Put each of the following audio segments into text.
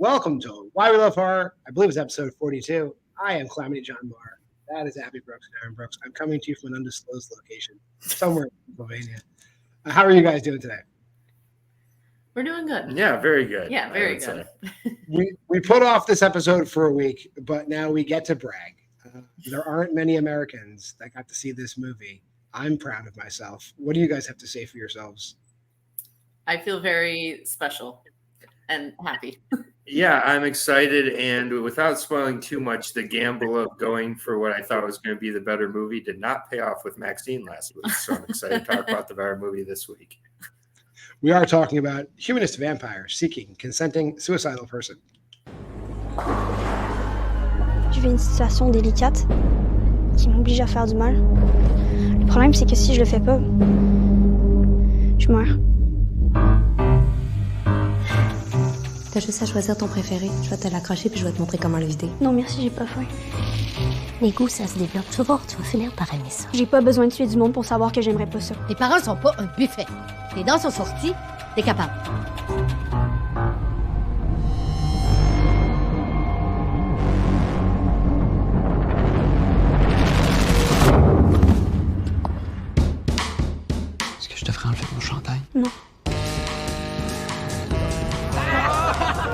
Welcome to Why We Love Horror. I believe it's episode 42. I am Calamity John Maher. That is Abby Brooks and Aaron Brooks. I'm coming to you from an undisclosed location somewhere in Pennsylvania. How are you guys doing today? We're doing good. Yeah, very good. Yeah, very good. We put off this episode for a week, but now we get to brag. There aren't many Americans that got to see this movie. I'm proud of myself. What do you guys have to say for yourselves? I feel very special and happy. Yeah, I'm excited, and without spoiling too much, the gamble of going for what I thought was going to be the better movie did not pay off with Maxine last week, so I'm excited to talk about the better movie this week. We are talking about Humanist vampire seeking consenting suicidal person. Je vis une situation délicate qui m'oblige à faire du mal. Le problème, c'est que si je le fais pas, je meurs. T'as juste à choisir ton préféré. Je vais te l'accrocher puis je vais te montrer comment le vider. Non, merci, j'ai pas faim. Les goûts, ça se développe. Tu vas voir, tu vas finir par aimer ça. J'ai pas besoin de tuer du monde pour savoir que j'aimerais pas ça. Tes parents sont pas un buffet. Tes dents sont sorties, t'es capable. Est-ce que je te ferai enlever mon chandail? Non.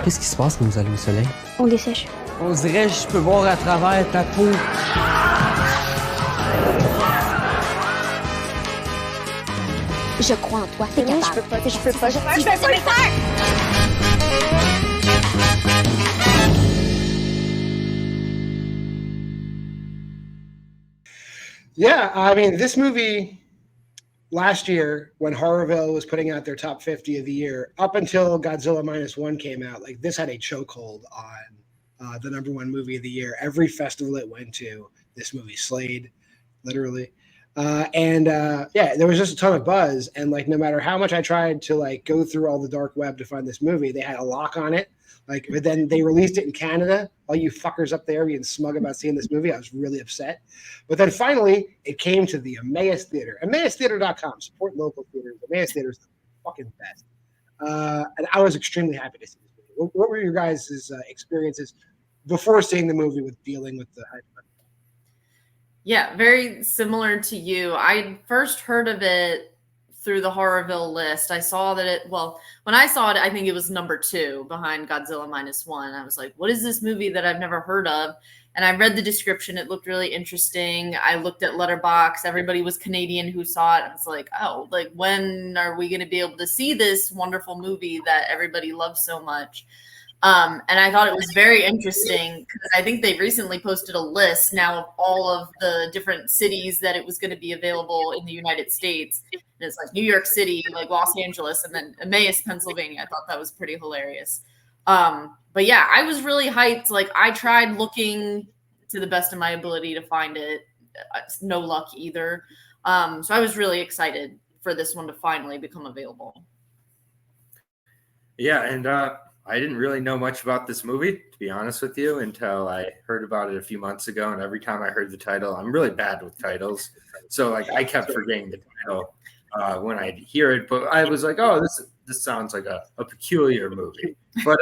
Qu'est-ce qui se passe quand vous allez au soleil? On dessèche. On dirait que je peux voir à travers ta peau. Je crois en toi, t'es capable. Je peux pas le faire. Tu vas le faire! Yeah, I mean, this movie last year when Horrorville was putting out their top 50 of the year, up until Godzilla -1 came out, like this had a chokehold on the number one movie of the year. Every festival it went to, this movie slayed, literally. Yeah, there was just a ton of buzz. And like, no matter how much I tried to like go through all the dark web to find this movie, they had a lock on it. Like, but then they released it in Canada. All you fuckers up there being smug about seeing this movie, I was really upset. But then finally, it came to the Emmaus Theater. EmmausTheater.com. Support local theaters. Emmaus Theater is the fucking best. And I was extremely happy to see this movie. What were your guys' experiences before seeing the movie with dealing with the hype? Yeah, very similar to you. I first heard of it through the Horrorville list. I saw that when I saw it, I think it was number 2 behind Godzilla -1. I was like, what is this movie that I've never heard of? And I read the description. It looked really interesting. I looked at Letterboxd. Everybody was Canadian who saw it. I was like, oh, like when are we going to be able to see this wonderful movie that everybody loves so much? And I thought it was very interesting because I think they recently posted a list now of all of the different cities that it was going to be available in the United States. And it's like New York City, like Los Angeles, and then Emmaus, Pennsylvania. I thought that was pretty hilarious. But yeah, I was really hyped. Like I tried looking to the best of my ability to find it. No luck either. So I was really excited for this one to finally become available. Yeah, and I didn't really know much about this movie, to be honest with you, until I heard about it a few months ago. And every time I heard the title, I'm really bad with titles. So like I kept forgetting the title when I'd hear it. But I was like, oh, this sounds like a peculiar movie. But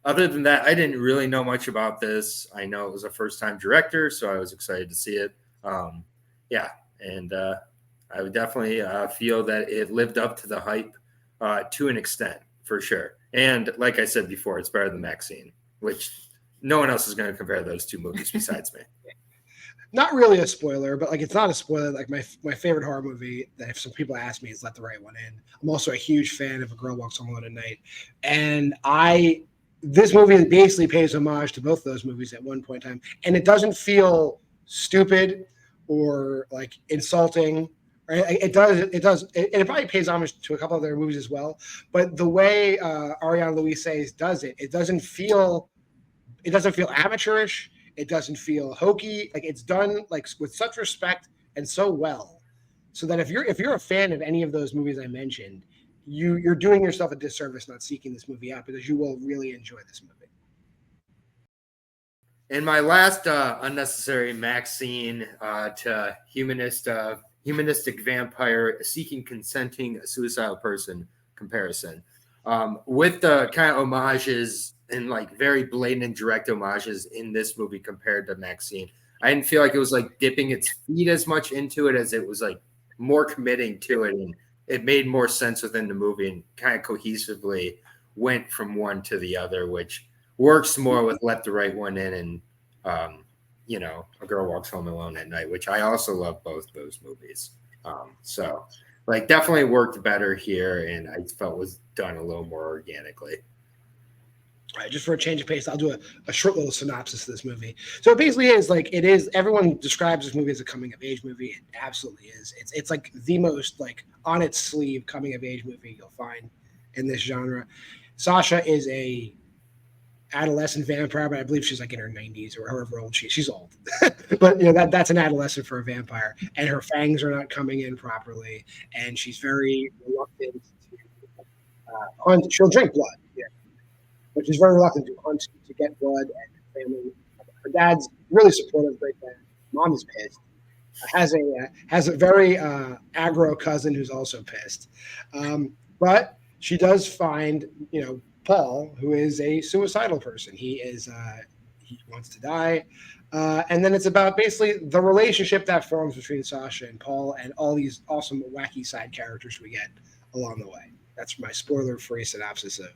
other than that, I didn't really know much about this. I know it was a first-time director, so I was excited to see it. And I would definitely feel that it lived up to the hype to an extent, for sure. And like I said before, it's better than Maxine, which no one else is going to compare those two movies besides me. Not really a spoiler, but like it's not a spoiler. Like my favorite horror movie that if some people ask me is Let the Right One In. I'm also a huge fan of A Girl Walks Home Alone at Night. And this movie basically pays homage to both those movies at one point in time. And it doesn't feel stupid or like insulting. Right? It does. It probably pays homage to a couple of their movies as well. But the way Ariana Louise does it, it doesn't feel amateurish. It doesn't feel hokey. Like it's done like with such respect and so well, so that if you're a fan of any of those movies I mentioned, you're doing yourself a disservice not seeking this movie out because you will really enjoy this movie. And my last unnecessary Maxine to humanistic vampire seeking consenting suicidal person comparison. With the kind of homages and like very blatant and direct homages in this movie compared to Maxine. I didn't feel like it was like dipping its feet as much into it as it was like more committing to it, and it made more sense within the movie and kind of cohesively went from one to the other, which works more with Let the Right One In and A Girl Walks Home Alone at Night, which I also love both those movies. So like definitely worked better here, and I felt was done a little more organically. All right, just for a change of pace, I'll do a short little synopsis of this movie. So it basically is like everyone describes this movie as a coming of age movie. It absolutely is. It's like the most like on its sleeve coming of age movie you'll find in this genre. Sasha is a adolescent vampire, but I believe she's like in her 90s or however old she's old. But that's an adolescent for a vampire, and her fangs are not coming in properly, and she's very reluctant to hunt. She'll drink blood, but she's very reluctant to hunt to get blood. And her family, her dad's really supportive, great dad. Mom is pissed. Has a very aggro cousin who's also pissed, but she does find Paul, who is a suicidal person. He wants to die. And then it's about basically the relationship that forms between Sasha and Paul and all these awesome, wacky side characters we get along the way. That's my spoiler-free synopsis of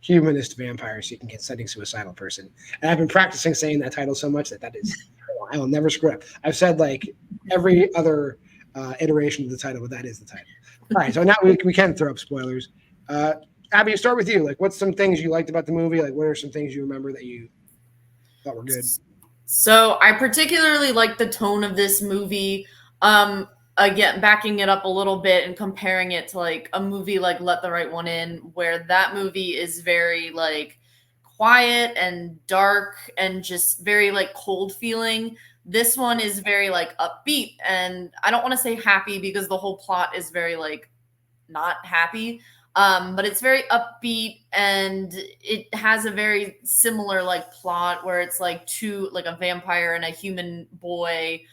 Humanist Vampire Seeking Consenting Suicidal Person. And I've been practicing saying that title so much that is, I will never screw up. I've said like every other iteration of the title, but that is the title. All right, so now we can throw up spoilers. Abby, start with you. Like, what's some things you liked about the movie? Like, what are some things you remember that you thought were good? So I particularly like the tone of this movie. Again, backing it up a little bit and comparing it to like a movie like Let the Right One In, where that movie is very like quiet and dark and just very like cold feeling. This one is very like upbeat, and I don't want to say happy because the whole plot is very like not happy. But it's very upbeat, and it has a very similar like plot where it's like a vampire and a human boy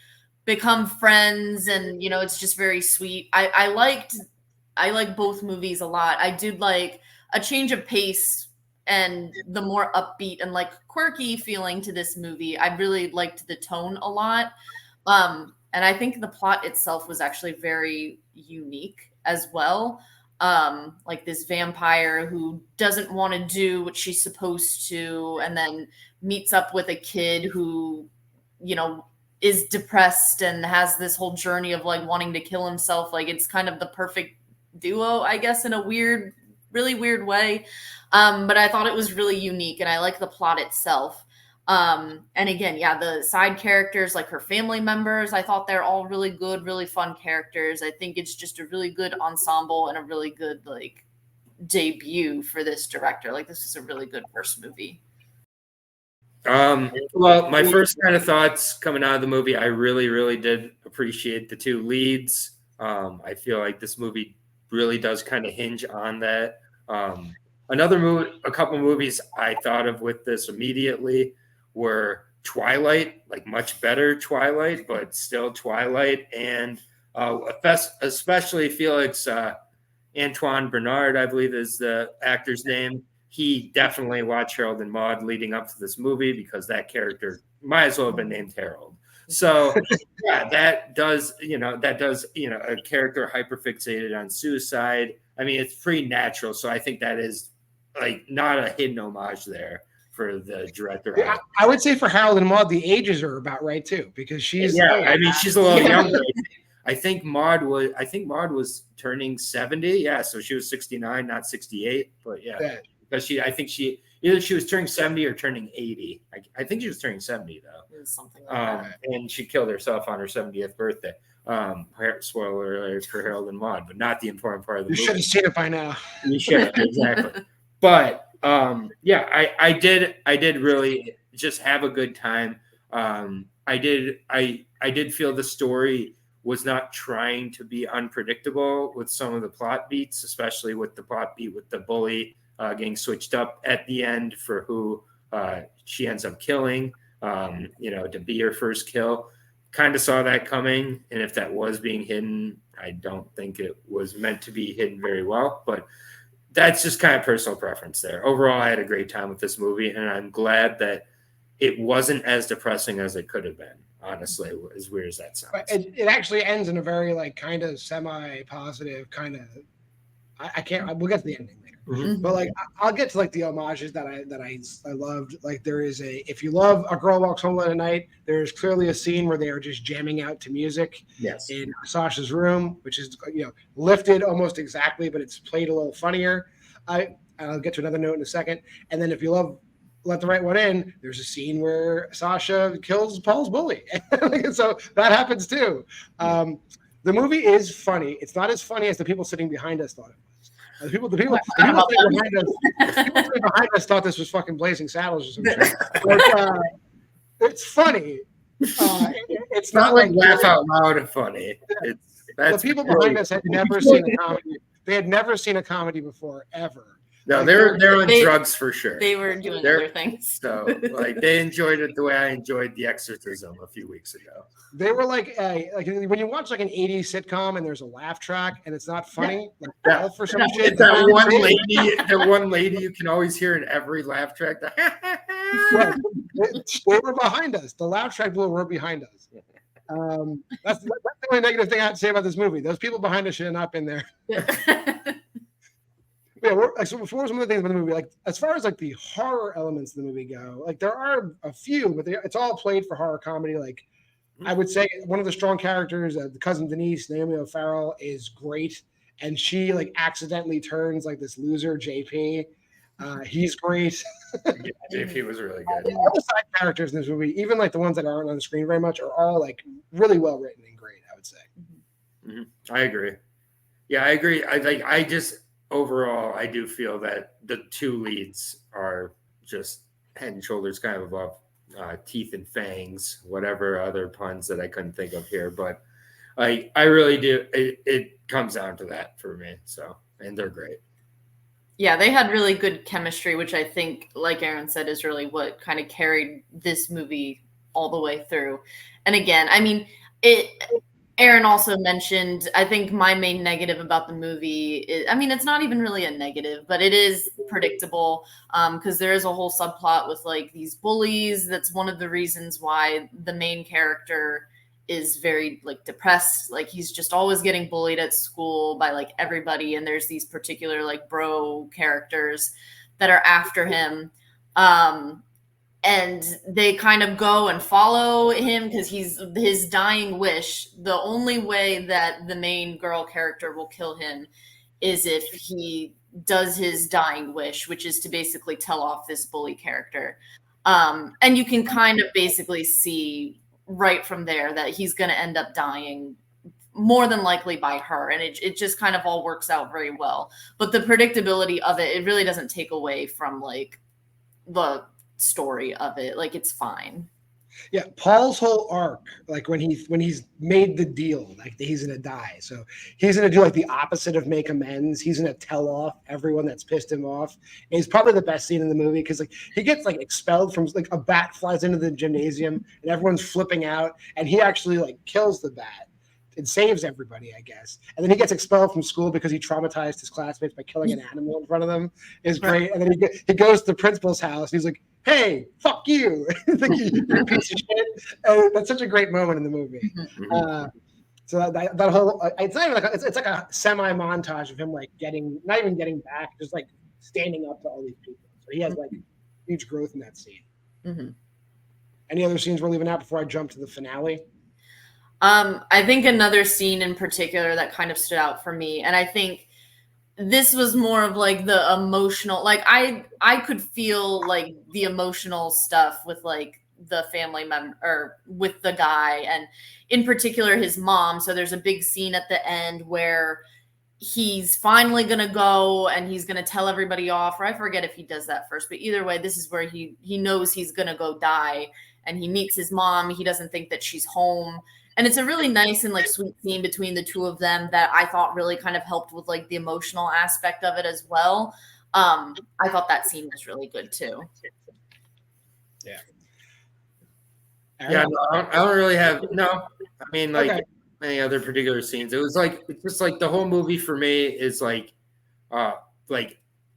become friends, and it's just very sweet. I like both movies a lot. I did like a change of pace and the more upbeat and like quirky feeling to this movie. I really liked the tone a lot. And I think the plot itself was actually very unique as well. Like this vampire who doesn't want to do what she's supposed to, and then meets up with a kid who, is depressed and has this whole journey of like wanting to kill himself. Like it's kind of the perfect duo, I guess, in a really weird way. But I thought it was really unique, and I like the plot itself. And again, the side characters, like her family members, I thought they're all really good, really fun characters. I think it's just a really good ensemble and a really good like debut for this director. Like this is a really good first movie. Well, my first kind of thoughts coming out of the movie, I really did appreciate the two leads. I feel like this movie really does kind of hinge on that. A couple movies I thought of with this immediately were Twilight, like much better Twilight, but still Twilight, and especially Felix Antoine Bernard, I believe is the actor's name. He definitely watched Harold and Maude leading up to this movie because that character might as well have been named Harold. So that does a character hyperfixated on suicide. I mean, it's pretty natural. So I think that is like not a hidden homage there for the director. Yeah, I would say for Harold and Maude, the ages are about right too, because she's she's a little younger. I think Maude was turning 70. Yeah, so she was 69, not 68. But because she was turning 70 or turning 80. I think she was turning 70 though. Something like that. And she killed herself on her 70th birthday. Spoiler alert for Harold and Maude, but not the important part of the movie. You should have seen it by now. You should, exactly. But I did really just have a good time. I did feel the story was not trying to be unpredictable with some of the plot beats, especially with the plot beat with the bully getting switched up at the end for who she ends up killing, to be her first kill. Kind of saw that coming, and if that was being hidden, I don't think it was meant to be hidden very well. But that's just kind of personal preference there. Overall, I had a great time with this movie, and I'm glad that it wasn't as depressing as it could have been. Honestly, as weird as that sounds. But it actually ends in a very like kind of semi-positive kind of. I can't. We'll get to the ending later. Mhm. But like I'll get to like the homages that I loved. Like there is if you love A Girl Walks Home Alone at Night, there's clearly a scene where they are just jamming out to music Yes. in Sasha's room, which is lifted almost exactly, but it's played a little funnier. I'll get to another note in a second. And then if you love Let the Right One In, there's a scene where Sasha kills Paul's bully. So that happens too. The movie is funny. It's not as funny as the people sitting behind us thought it was. The people sitting behind us thought this was fucking Blazing Saddles or something. But, it's funny. It's not like laugh out loud and funny. The people behind us had never seen a comedy. They had never seen a comedy before, ever. No, they're on drugs for sure. They were doing other things. So like they enjoyed it the way I enjoyed The Exorcism a few weeks ago. They were like when you watch like an 80s sitcom and there's a laugh track and it's not funny, like Elf or some shit. That one lady you can always hear in every laugh track. They were behind us. The laugh track people were behind us. That's the only negative thing I have to say about this movie. Those people behind us should have not been there. Yeah, so before some of the things about the movie, like as far as like the horror elements of the movie go, like there are a few, but it's all played for horror comedy. Like I would say one of the strong characters, the cousin Denise, Naomi O'Farrell, is great, and she like accidentally turns like this loser JP. He's great. Yeah, JP was really good. All the side characters in this movie, even like the ones that aren't on the screen very much, are all like really well written and great, I would say. Mm-hmm. I agree. Yeah, I agree. Overall, I do feel that the two leads are just head and shoulders kind of above teeth and fangs, whatever other puns that I couldn't think of here. But I really do. It comes down to that for me. So, and they're great. Yeah, they had really good chemistry, which I think, like Aaron said, is really what kind of carried this movie all the way through. And again, I mean, Aaron also mentioned, I think my main negative about the movie is, I mean, it's not even really a negative, but it is predictable because there is a whole subplot with like these bullies. That's one of the reasons why the main character is very like depressed. Like he's just always getting bullied at school by like everybody. And there's these particular like bro characters that are after him. And they kind of go and follow him because his dying wish. The only way that the main girl character will kill him is if he does his dying wish, which is to basically tell off this bully character. And you can kind of basically see right from there that he's going to end up dying more than likely by her. And it just kind of all works out very well. But the predictability of it really doesn't take away from like the story of it. Like it's fine. Yeah, Paul's whole arc, like when he's made the deal, like he's gonna die, so he's gonna do like the opposite of make amends. He's gonna tell off everyone that's pissed him off. And it's probably the best scene in the movie because like he gets like expelled from like a bat flies into the gymnasium and everyone's flipping out, and he actually like kills the bat and saves everybody, I guess. And then he gets expelled from school because he traumatized his classmates by killing an animal in front of them. Is great. And then he goes to the principal's house. And he's like, "Hey, fuck you!" Like, you piece of shit. And that's such a great moment in the movie. So that whole it's not even like it's like a semi montage of him like not even getting back, just like standing up to all these people. So he has like huge growth in that scene. Mm-hmm. Any other scenes we're leaving out before I jump to the finale? I think another scene in particular that kind of stood out for me, and I think this was more of like the emotional, like I could feel like the emotional stuff with like the family member or with the guy, and in particular his mom. So there's a big scene at the end where he's finally going to go and he's going to tell everybody off, or I forget if he does that first, but either way, this is where he knows he's going to go die, and he meets his mom. He doesn't think that she's home. And it's a really nice and like sweet scene between the two of them that I thought really kind of helped with like the emotional aspect of it as well. I thought that scene was really good too. Yeah. Yeah, no, I don't really have I mean, like any other particular scenes. It was like it's just like the whole movie for me is like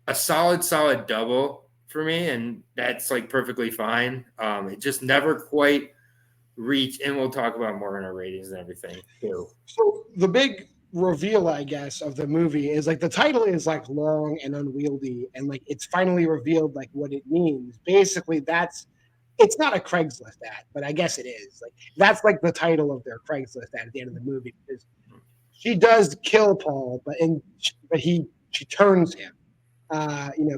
a solid double for me, and that's like perfectly fine. It just never quite reached, and we'll talk about more in our ratings and everything too. So the big reveal, I guess, of the movie is like the title is like long and unwieldy, and like it's finally revealed like what it means. Basically, it's not a Craigslist ad, but I guess it is. Like that's like the title of their Craigslist ad at the end of the movie, because she does kill Paul, but she turns him,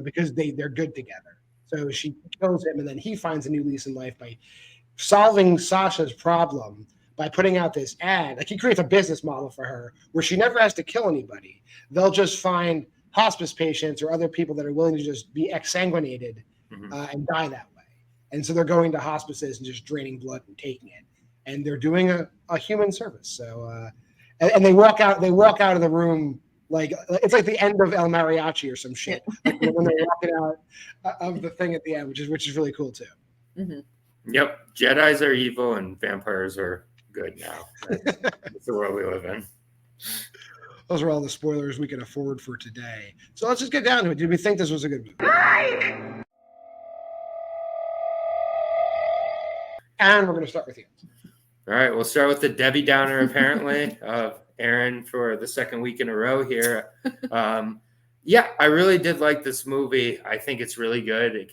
because they're good together. So she kills him, and then he finds a new lease in life by solving Sasha's problem by putting out this ad. Like he creates a business model for her where she never has to kill anybody. They'll just find hospice patients or other people that are willing to just be exsanguinated and die that way. And so they're going to hospices and just draining blood and taking it. And they're doing a human service. So, and they walk out of the room like it's like the end of El Mariachi or some shit. Like when they're walking out of the thing at the end, which is really cool too. Mm-hmm. Yep, Jedis are evil and vampires are good now. That's the world we live in. Those are all the spoilers we can afford for today. So let's just get down to it. Did we think this was a good movie? And we're going to start with you. All right, we'll start with the Debbie Downer, apparently, of Aaron for the second week in a row here. Yeah, I really did like this movie. I think it's really good.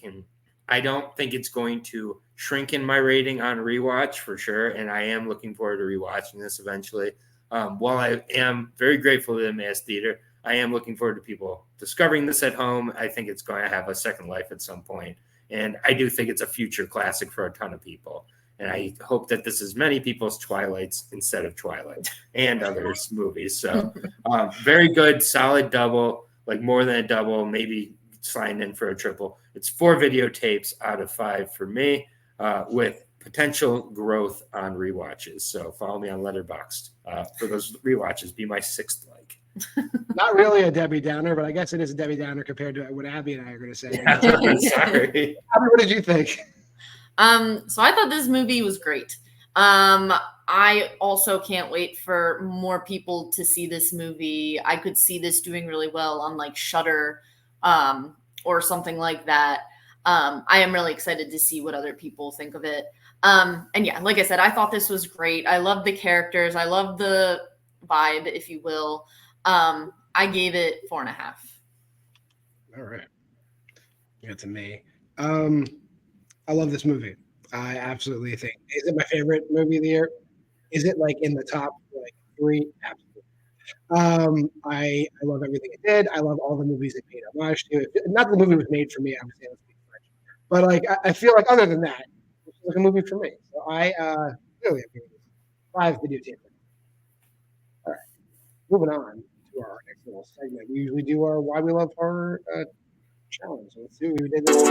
I don't think it's going to shrink in my rating on rewatch for sure, and I am looking forward to rewatching this eventually. While I am very grateful to the Mass Theater, I am looking forward to people discovering this at home. I think it's going to have a second life at some point, and I do think it's a future classic for a ton of people. And I hope that this is many people's Twilights instead of Twilight and others movies. So very good, solid double, like more than a double, maybe sliding in for a triple. It's 4 videotapes out of 5 for me, with potential growth on rewatches. So follow me on Letterboxd for those rewatches. Be my 6th like. Not really a Debbie Downer, but I guess it is a Debbie Downer compared to what Abby and I are going to say. Yeah, sorry. Abby, what did you think? So I thought this movie was great. I also can't wait for more people to see this movie. I could see this doing really well on like Shudder, or something like that. I am really excited to see what other people think of it. And yeah, like I said, I thought this was great. I love the characters. I love the vibe, if you will. I gave it 4.5. All right. Yeah, to me. I love this movie. I absolutely think. Is it my favorite movie of the year? Is it like in the top like 3? Absolutely. I love everything it did. I love all the movies it paid homage to. Not that the movie was made for me, obviously, but like I feel like other than that, it's like a movie for me. So I really agree with this. 5 videotapes. All right, moving on to our next little segment. We usually do our Why We Love Horror challenge. Let's see what we did this.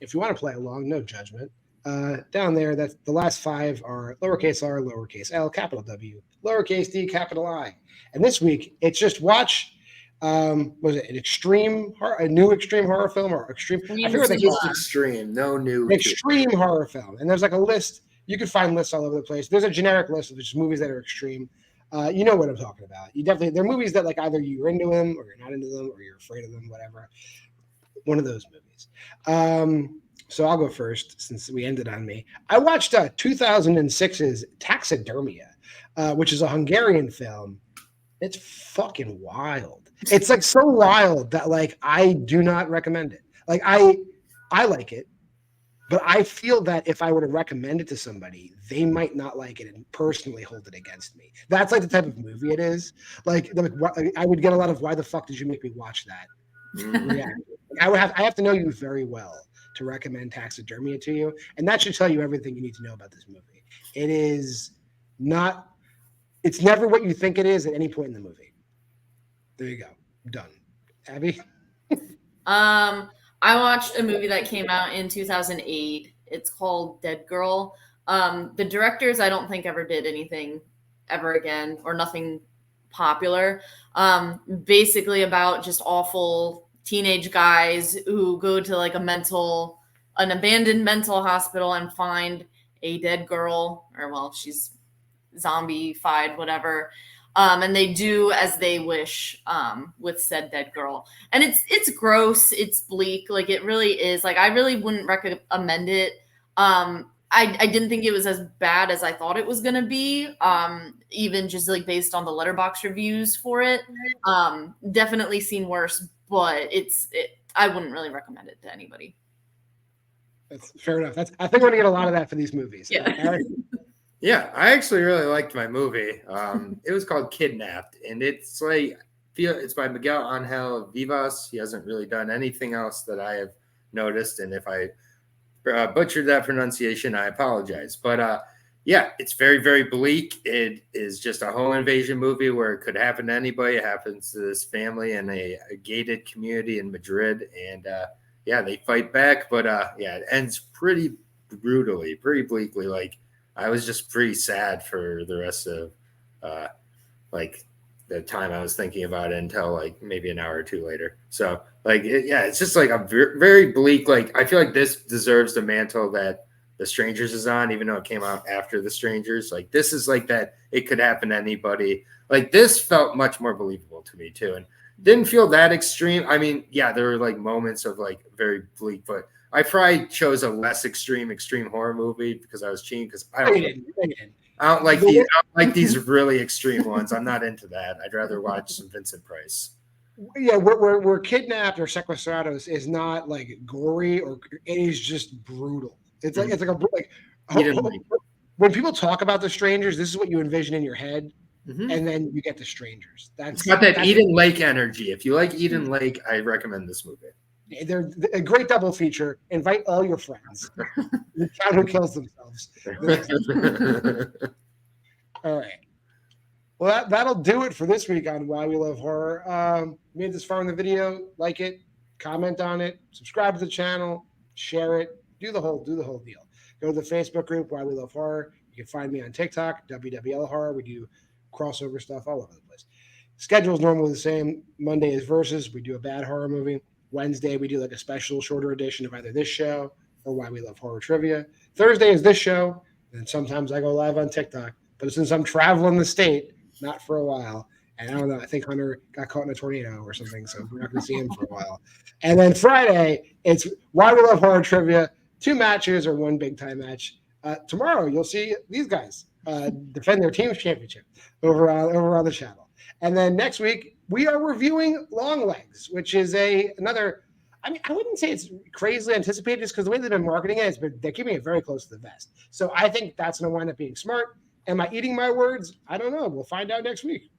If you want to play along, no judgment. Down there, that's the last 5 are lowercase r, lowercase l, capital W, lowercase d, capital I. And this week, it's just watch. Was it a new extreme horror film or extreme? I forget what they call it. Extreme, no new. Extreme horror film, and there's like a list. You can find lists all over the place. There's a generic list of just movies that are extreme. You know what I'm talking about. They're movies that like either you're into them or you're not into them or you're afraid of them, whatever. One of those movies. So I'll go first since we ended on me. I watched 2006's Taxidermia, which is a Hungarian film. It's fucking wild. It's like so wild that like I do not recommend it. Like I like it, but I feel that if I were to recommend it to somebody, they might not like it and personally hold it against me. That's like the type of movie it is. Like I would get a lot of "Why the fuck did you make me watch that?" Yeah, I have to know you very well to recommend Taxidermia to you, and that should tell you everything you need to know about this movie. It is not. It's never what you think it is at any point in the movie. There you go. Done. Abby? I watched a movie that came out in 2008. It's called Dead Girl. The directors, I don't think ever did anything ever again or nothing popular. Basically about just awful teenage guys who go to like an abandoned mental hospital and find a dead girl, or well, she's zombie-fied, whatever. And they do as they wish with said dead girl. And it's gross. It's bleak. Like, it really is. Like, I really wouldn't recommend it. I didn't think it was as bad as I thought it was going to be, even just like based on the Letterboxd reviews for it. Definitely seen worse, but I wouldn't really recommend it to anybody. That's fair enough. I think we're going to get a lot of that for these movies. Yeah. Yeah, I actually really liked my movie. It was called Kidnapped, and it's by Miguel Angel Vivas. He hasn't really done anything else that I have noticed, and if I butchered that pronunciation, I apologize. But yeah, it's very, very bleak. It is just a home invasion movie where it could happen to anybody. It happens to this family in a gated community in Madrid, and yeah, they fight back. But yeah, it ends pretty brutally, pretty bleakly. Like, I was just pretty sad for the rest of like the time I was thinking about it until like maybe an hour or two later. So like, it's just like a very bleak. Like, I feel like this deserves the mantle that The Strangers is on, even though it came out after The Strangers. Like, this is like that. It could happen to anybody. Like, this felt much more believable to me too, and didn't feel that extreme. I mean, yeah, there were like moments of like very bleak, but I probably chose a less extreme horror movie because I was cheating. Because I don't like these really extreme ones. I'm not into that. I'd rather watch some Vincent Price. Yeah, we're Kidnapped or Sequestrados is not like gory, or it is just brutal. It's like when people talk about The Strangers, this is what you envision in your head. And then you get The Strangers. It's got that Eden Lake energy. If you like Eden Lake, I recommend this movie. They're a great double feature. Invite all your friends. The child who kills themselves. All right. Well, that'll do it for this week on Why We Love Horror. Made this far in the video, like it, comment on it, subscribe to the channel, share it, do the whole deal. Go to the Facebook group Why We Love Horror. You can find me on TikTok, WWL Horror. We do crossover stuff all over the place. Schedule is normally the same. Monday is Versus. We do a bad horror movie. Wednesday, we do like a special shorter edition of either this show or Why We Love Horror Trivia. Thursday is this show, and sometimes I go live on TikTok. But since I'm traveling the state, not for a while, and I don't know, I think Hunter got caught in a tornado or something, so we're not going to see him for a while. And then Friday, it's Why We Love Horror Trivia, 2 matches or 1 big-time match. Tomorrow, you'll see these guys defend their team's championship over on the channel. And then next week, we are reviewing Longlegs, which is another. I mean, I wouldn't say it's crazily anticipated just because the way they've been marketing it, they're keeping it very close to the vest. So I think that's going to wind up being smart. Am I eating my words? I don't know. We'll find out next week.